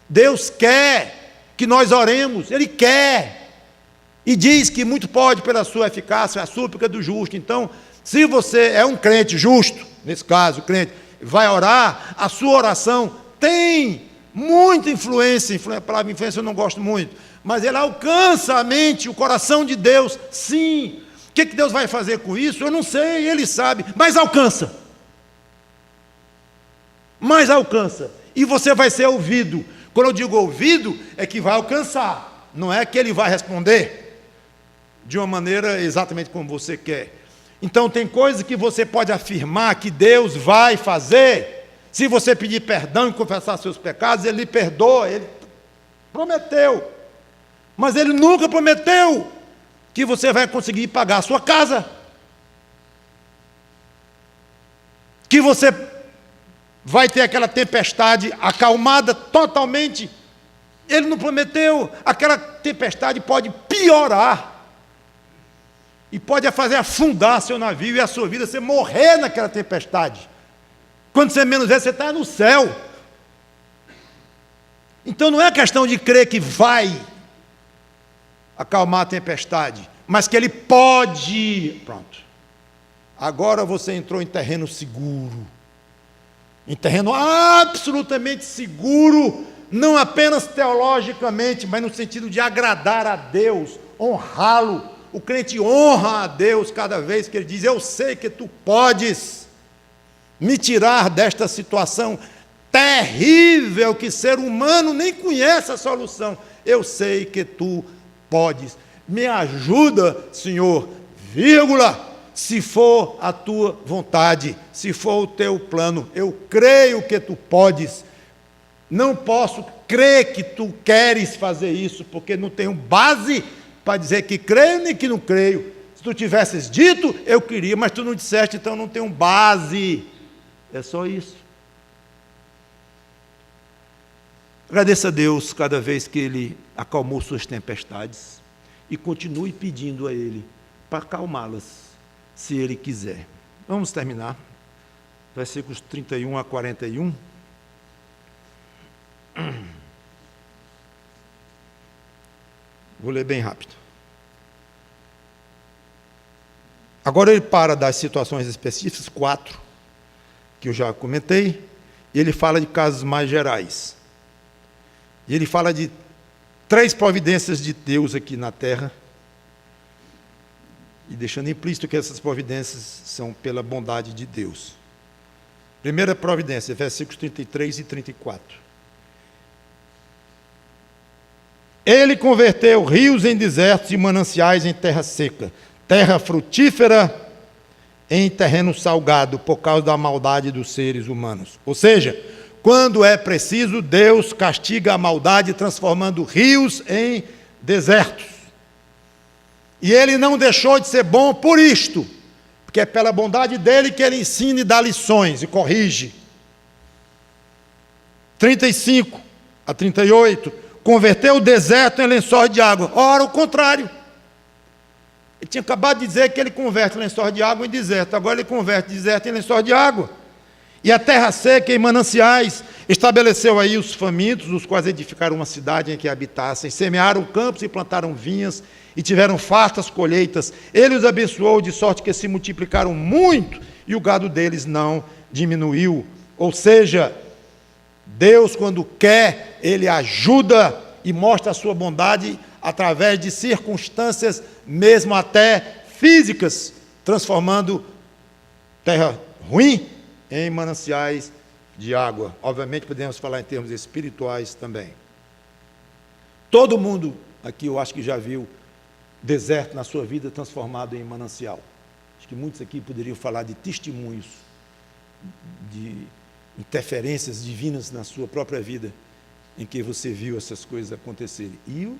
Deus quer que nós oremos, Ele quer, e diz que muito pode pela sua eficácia, a súplica do justo. Então, se você é um crente justo, nesse caso, crente, vai orar, a sua oração tem muita influência, a palavra influência eu não gosto muito, mas ela alcança a mente, o coração de Deus, sim. O que Deus vai fazer com isso? Eu não sei, Ele sabe, mas alcança. Mas alcança, e você vai ser ouvido. Quando eu digo ouvido, é que vai alcançar, não é que Ele vai responder de uma maneira exatamente como você quer. Então tem coisas que você pode afirmar que Deus vai fazer. Se você pedir perdão e confessar seus pecados, Ele lhe perdoa, Ele prometeu. Mas Ele nunca prometeu que você vai conseguir pagar a sua casa, que você vai ter aquela tempestade acalmada totalmente. Ele não prometeu. Aquela tempestade pode piorar e pode fazer afundar seu navio e a sua vida, você morrer naquela tempestade. Quando você menos vê, você está no céu. Então não é questão de crer que vai acalmar a tempestade, mas que Ele pode. Pronto. Agora você entrou em terreno seguro, em terreno absolutamente seguro, não apenas teologicamente, mas no sentido de agradar a Deus, honrá-lo. O crente honra a Deus cada vez que ele diz: eu sei que tu podes me tirar desta situação terrível que ser humano nem conhece a solução. Eu sei que tu podes. Me ajuda, Senhor, vírgula, se for a tua vontade, se for o teu plano. Eu creio que tu podes. Não posso crer que tu queres fazer isso, porque não tenho base para dizer que creio nem que não creio. Se tu tivesses dito, eu queria, mas tu não disseste, então não tenho base. É só isso. Agradeça a Deus cada vez que Ele acalmou suas tempestades e continue pedindo a Ele para acalmá-las, se Ele quiser. Vamos terminar. Versículos 31 a 41. Vou ler bem rápido. Agora ele para das situações específicas, 4, que eu já comentei, e ele fala de casos mais gerais. E ele fala de 3 providências de Deus aqui na terra, e deixando implícito que essas providências são pela bondade de Deus. Primeira providência, versículos 33 e 34. Ele converteu rios em desertos e mananciais em terra seca, terra frutífera em terreno salgado, por causa da maldade dos seres humanos. Ou seja, quando é preciso, Deus castiga a maldade, transformando rios em desertos. E Ele não deixou de ser bom por isto, porque é pela bondade dEle que Ele ensina e dá lições e corrige. 35 a 38. Converteu o deserto em lençóis de água. Ora, o contrário. Ele tinha acabado de dizer que ele converte lençóis de água em deserto. Agora ele converte deserto em lençóis de água. E a terra seca em mananciais. Estabeleceu aí os famintos, os quais edificaram uma cidade em que habitassem. Semearam campos e plantaram vinhas e tiveram fartas colheitas. Ele os abençoou de sorte que se multiplicaram muito e o gado deles não diminuiu. Ou seja, Deus, quando quer, Ele ajuda e mostra a sua bondade através de circunstâncias, mesmo até físicas, transformando terra ruim em mananciais de água. Obviamente, podemos falar em termos espirituais também. Todo mundo aqui, eu acho que já viu deserto na sua vida transformado em manancial. Acho que muitos aqui poderiam falar de testemunhos, de interferências divinas na sua própria vida, em que você viu essas coisas acontecerem. E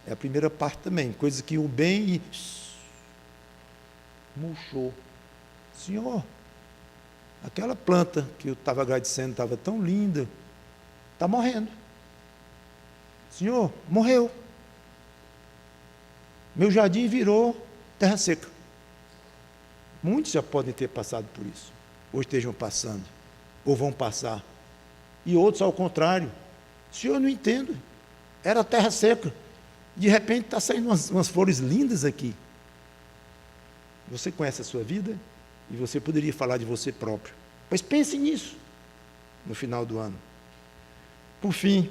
é a primeira parte também, coisas que o bem murchou. Senhor, aquela planta que eu estava agradecendo, estava tão linda, está morrendo. Senhor, morreu. Meu jardim virou terra seca. Muitos já podem ter passado por isso, ou estejam passando, ou vão passar. E outros, ao contrário. Senhor, eu não entendo. Era terra seca. De repente está saindo umas flores lindas aqui. Você conhece a sua vida e você poderia falar de você próprio. Pois pense nisso no final do ano. Por fim,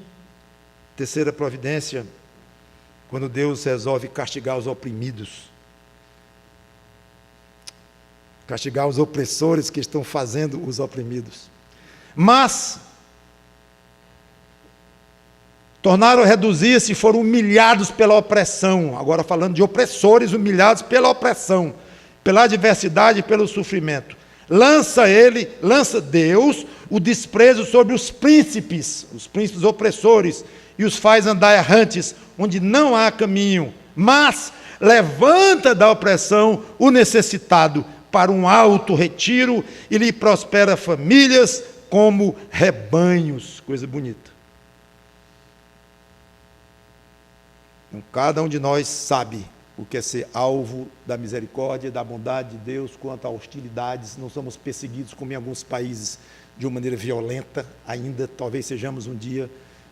terceira providência, quando Deus resolve castigar os oprimidos, castigar os opressores que estão fazendo os oprimidos. Mas tornaram a reduzir-se e foram humilhados pela opressão. Agora falando de opressores humilhados pela opressão. pela adversidade e pelo sofrimento. Lança Deus o desprezo sobre os príncipes opressores, e os faz andar errantes, onde não há caminho, mas levanta da opressão o necessitado para um alto retiro, e lhe prospera famílias como rebanhos. Coisa bonita. Então, cada um de nós sabe o que é ser alvo da misericórdia, da bondade de Deus quanto a hostilidades. Não somos perseguidos como em alguns países de uma maneira violenta, ainda talvez sejamos um dia,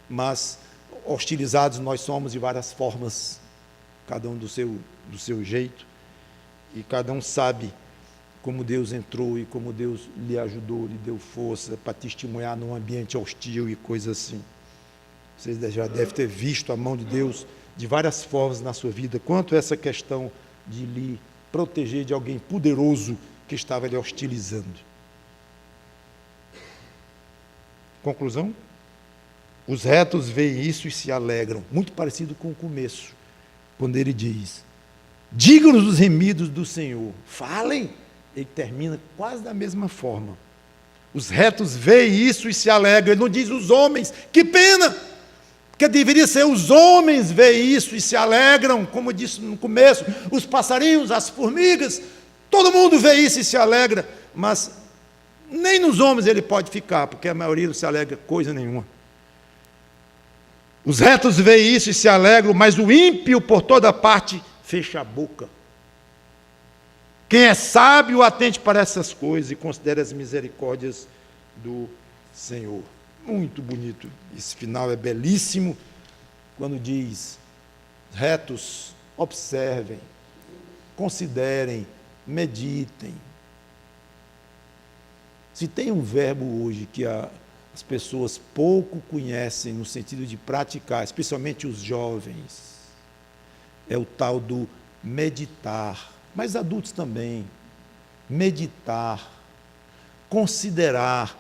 mas hostilizados nós somos de várias formas, cada um do seu jeito, e cada um sabe como Deus entrou e como Deus lhe ajudou, lhe deu força para testemunhar num ambiente hostil e coisas assim. Vocês já devem ter visto a mão de Deus de várias formas na sua vida, quanto essa questão de lhe proteger de alguém poderoso que estava lhe hostilizando. Conclusão? Os retos veem isso e se alegram, muito parecido com o começo, quando ele diz: digam-nos os remidos do Senhor, falem. Ele termina quase da mesma forma. Os retos veem isso e se alegram. Ele não diz os homens, que pena, porque deveria ser os homens veem isso e se alegram, como eu disse no começo, os passarinhos, as formigas, todo mundo vê isso e se alegra, mas nem nos homens ele pode ficar, porque a maioria não se alegra coisa nenhuma. Os retos veem isso e se alegram, mas o ímpio por toda parte fecha a boca. Quem é sábio, atente para essas coisas e considere as misericórdias do Senhor. Muito bonito. Esse final é belíssimo, quando diz: retos, observem, considerem, meditem. Se tem um verbo hoje que as pessoas pouco conhecem no sentido de praticar, especialmente os jovens, é o tal do meditar. Mas adultos também. Meditar, considerar,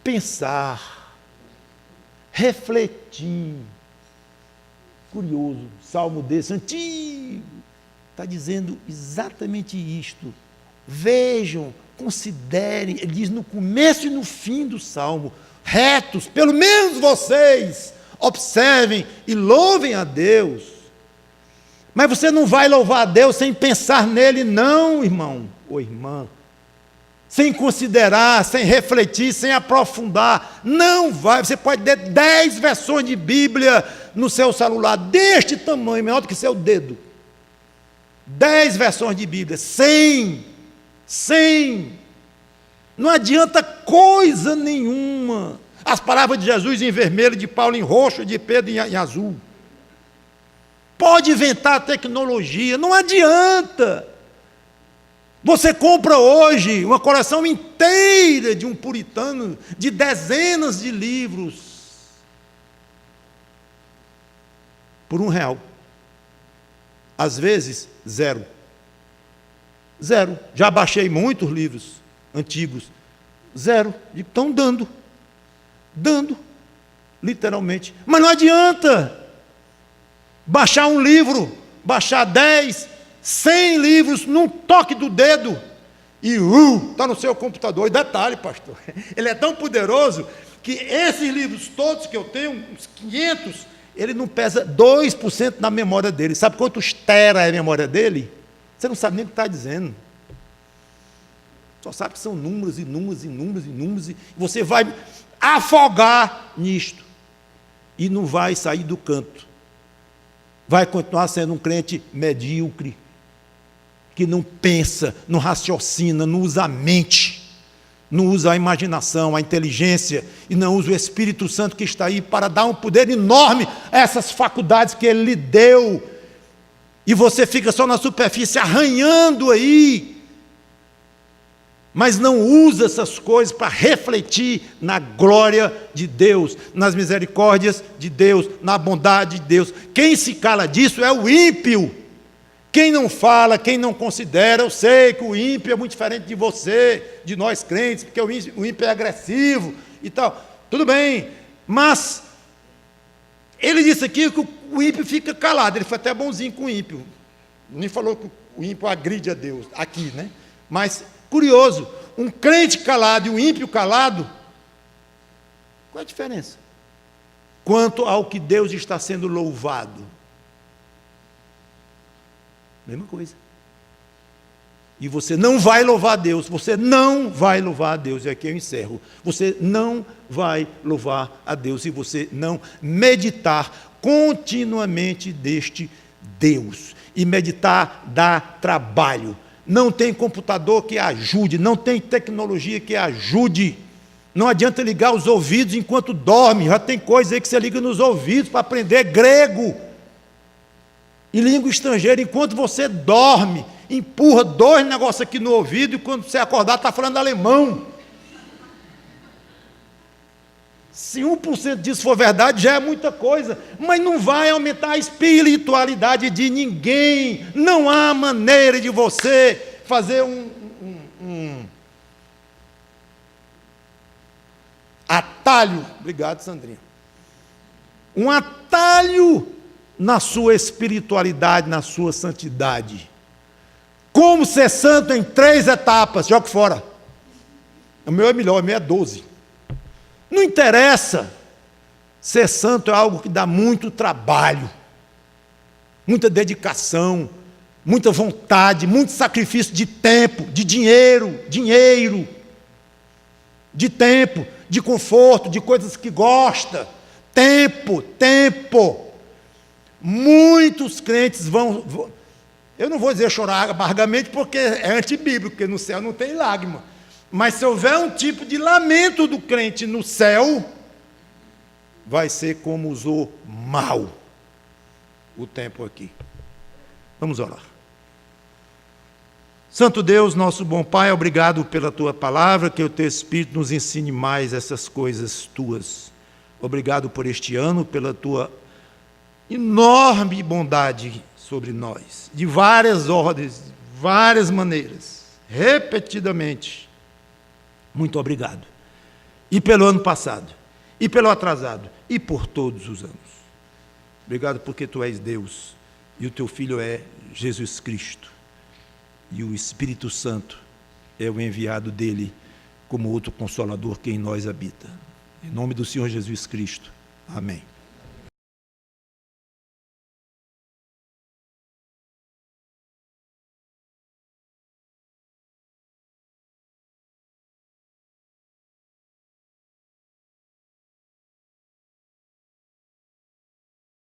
pensar, refletir. Curioso, salmo desse, antigo, está dizendo exatamente isto. Vejam, considerem, ele diz no começo e no fim do salmo, retos, pelo menos vocês, observem e louvem a Deus. Mas você não vai louvar a Deus sem pensar nele, não, irmão ou irmã. Sem considerar, sem refletir, sem aprofundar. Não vai. Você pode ter 10 versões de Bíblia no seu celular, deste tamanho, menor do que seu dedo. 10 versões de Bíblia, sem. Não adianta coisa nenhuma. As palavras de Jesus em vermelho, de Paulo em roxo, de Pedro em azul. Pode inventar tecnologia, não adianta. Você compra hoje uma coleção inteira de um puritano, de dezenas de livros, por R$1. Às vezes, zero. Já baixei muitos livros antigos. Zero. Estão dando, literalmente. Mas não adianta. Baixar um livro, baixar 10, 100 livros num toque do dedo e está no seu computador. E detalhe, pastor, ele é tão poderoso que esses livros todos que eu tenho, uns 500, ele não pesa 2% na memória dele. Sabe quantos tera é a memória dele? Você não sabe nem o que está dizendo. Só sabe que são números e números e números e números, e você vai afogar nisto e não vai sair do canto. Vai continuar sendo um crente medíocre, que não pensa, não raciocina, não usa a mente, não usa a imaginação, a inteligência, e não usa o Espírito Santo que está aí para dar um poder enorme a essas faculdades que Ele lhe deu, e você fica só na superfície arranhando aí, mas não usa essas coisas para refletir na glória de Deus, nas misericórdias de Deus, na bondade de Deus. Quem se cala disso é o ímpio. Quem não fala, quem não considera, eu sei que o ímpio é muito diferente de você, de nós crentes, porque o ímpio é agressivo e tal. Tudo bem, mas ele disse aqui que o ímpio fica calado, ele foi até bonzinho com o ímpio. Nem falou que o ímpio agride a Deus, aqui, né? Mas, curioso, um crente calado e um ímpio calado, qual é a diferença? Quanto ao que Deus está sendo louvado. Mesma coisa. E você não vai louvar a Deus, você não vai louvar a Deus, e aqui eu encerro. Você não vai louvar a Deus se você não meditar continuamente deste Deus. E meditar dá trabalho. Não tem computador que ajude, não tem tecnologia que ajude. Não adianta ligar os ouvidos enquanto dorme, já tem coisa aí que você liga nos ouvidos para aprender grego e língua estrangeira enquanto você dorme. Empurra 2 negócios aqui no ouvido e quando você acordar está falando alemão. Se 1% disso for verdade, já é muita coisa, mas não vai aumentar a espiritualidade de ninguém. Não há maneira de você fazer um atalho. Obrigado, Sandrinha. Um atalho na sua espiritualidade, na sua santidade. Como ser santo em 3 etapas, joga fora. O meu é melhor, o meu é 12. Não interessa. Ser santo é algo que dá muito trabalho, muita dedicação, muita vontade, muito sacrifício de tempo, de dinheiro, de tempo, de conforto, de coisas que gosta. Tempo. Muitos crentes vão eu não vou dizer chorar amargamente, porque é antibíblico, porque no céu não tem lágrima. Mas se houver um tipo de lamento do crente no céu, vai ser como usou mal o tempo aqui. Vamos orar. Santo Deus, nosso bom Pai, obrigado pela Tua palavra, que o Teu Espírito nos ensine mais essas coisas Tuas. Obrigado por este ano, pela Tua enorme bondade sobre nós, de várias ordens, várias maneiras, repetidamente. Muito obrigado. E pelo ano passado, e pelo atrasado, e por todos os anos. Obrigado porque Tu és Deus, e o Teu Filho é Jesus Cristo, e o Espírito Santo é o enviado dele como outro Consolador que em nós habita. Em nome do Senhor Jesus Cristo. Amém.